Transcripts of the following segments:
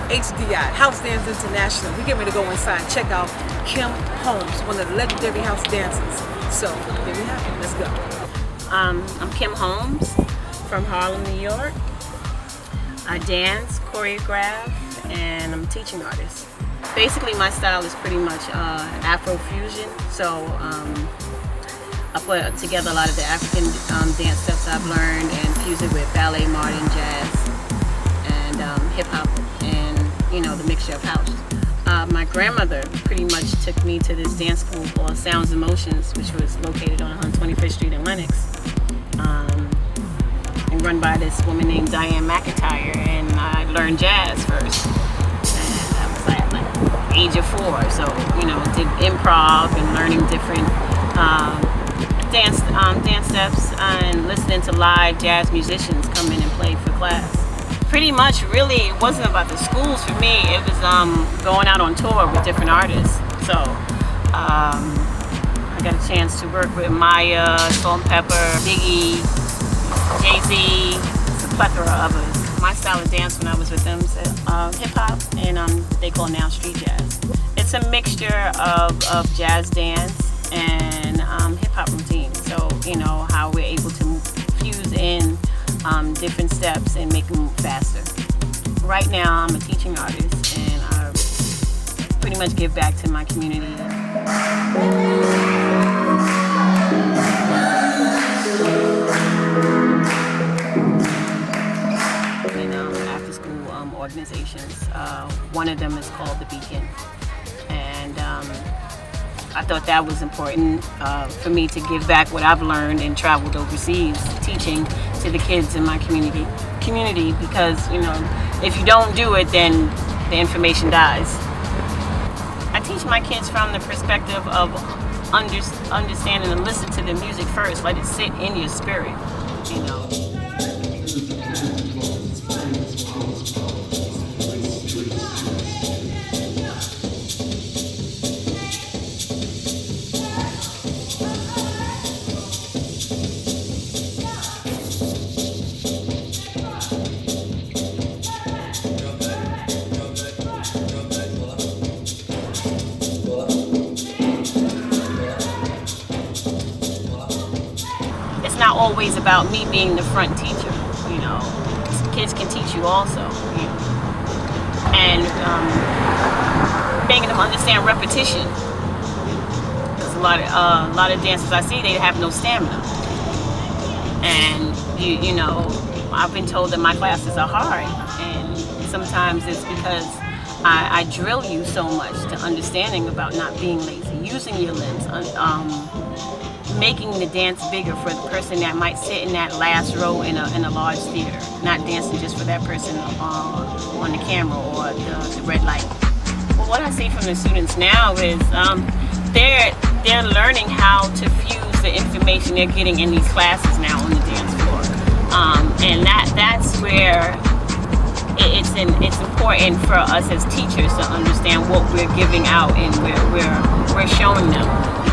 HDI, House Dance International. We get ready to go inside and check out Kim Holmes, one of the legendary house dancers. So here we have it. Let's go. I'm Kim Holmes from Harlem, New York. I dance, choreograph, and I'm a teaching artist. Basically, my style is pretty much Afro-fusion, so I put together a lot of the African dance steps I've learned and fuse it with ballet, modern, jazz, and hip-hop, and the mixture of house. My grandmother pretty much took me to this dance school called Sounds and Motions, which was located on 125th Street in Lenox, and run by this woman named Diane McIntyre, and I learned jazz first. And I was like age of 4, so did improv and learning different dance steps and listening to live jazz musicians come in and play for class. Pretty much, really, it wasn't about the schools for me. It was going out on tour with different artists. So I got a chance to work with Maya, Salt-N-Pepa, Biggie, Jay-Z, a plethora of others. My style of dance when I was with them is hip-hop, and they call it now street jazz. It's a mixture of jazz dance and hip-hop routine. So, how we're able to fuse in different steps and make them faster. Right now, I'm a teaching artist, and I pretty much give back to my community. After school organizations. One of them is called The Beacon, and I thought that was important for me to give back what I've learned and traveled overseas teaching to the kids in my community because if you don't do it, then the information dies. I teach my kids from the perspective of understanding and listen to the music first. Let it sit in your spirit. It's not always about me being the front teacher, Kids can teach you also, and making them understand repetition. There's a lot of dancers I see, they have no stamina, and I've been told that my classes are hard, and sometimes it's because I drill you so much to understanding about not being lazy, using your limbs, making the dance bigger for the person that might sit in that last row in a large theater, not dancing just for that person on the camera or the red light. Well, what I see from the students now is they're learning how to fuse the information they're getting in these classes now on the dance floor, and that's where it's important for us as teachers to understand what we're giving out and we're showing them.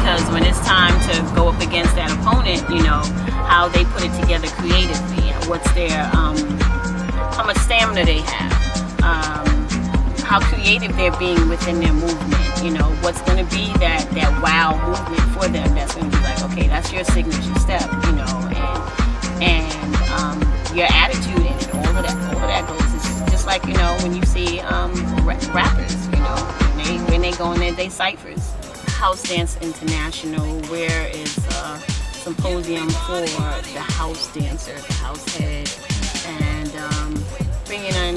Because when it's time to go up against that opponent, how they put it together creatively, what's their, how much stamina they have, how creative they're being within their movement, what's going to be that wow movement for them that's going to be like, okay, that's your signature step, and your attitude in it, all of that goes. It's just like, when you see rappers, when they go in there, they ciphers. House Dance International, where is a symposium for the house dancer, the house head, and bringing in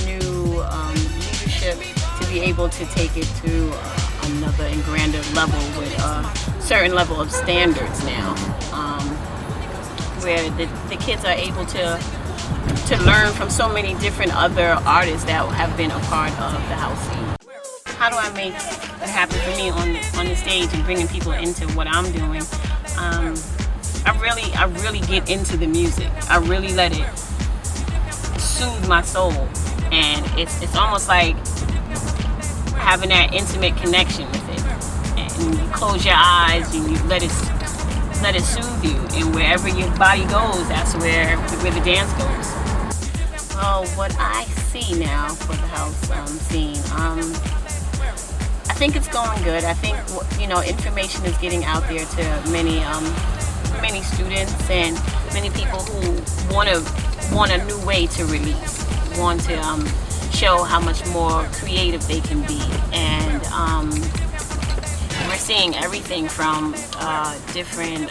new leadership to be able to take it to another and grander level with a certain level of standards now, where the kids are able to learn from so many different other artists that have been a part of the house scene. How do I make it happen for me on the stage and bringing people into what I'm doing? I really get into the music. I really let it soothe my soul, and it's almost like having that intimate connection with it. And you close your eyes and you let it soothe you, and wherever your body goes, that's where the dance goes. Oh, what I see now for the house scene, I think it's going good. I think information is getting out there to many students and many people who want a new way to release, want to show how much more creative they can be, and we're seeing everything from different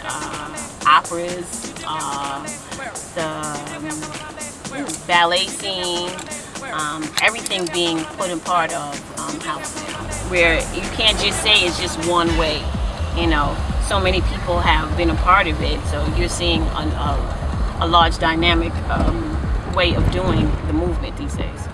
operas, the ballet scene, everything being put in part of house now, where you can't just say it's just one way. So many people have been a part of it, so you're seeing a large dynamic way of doing the movement these days.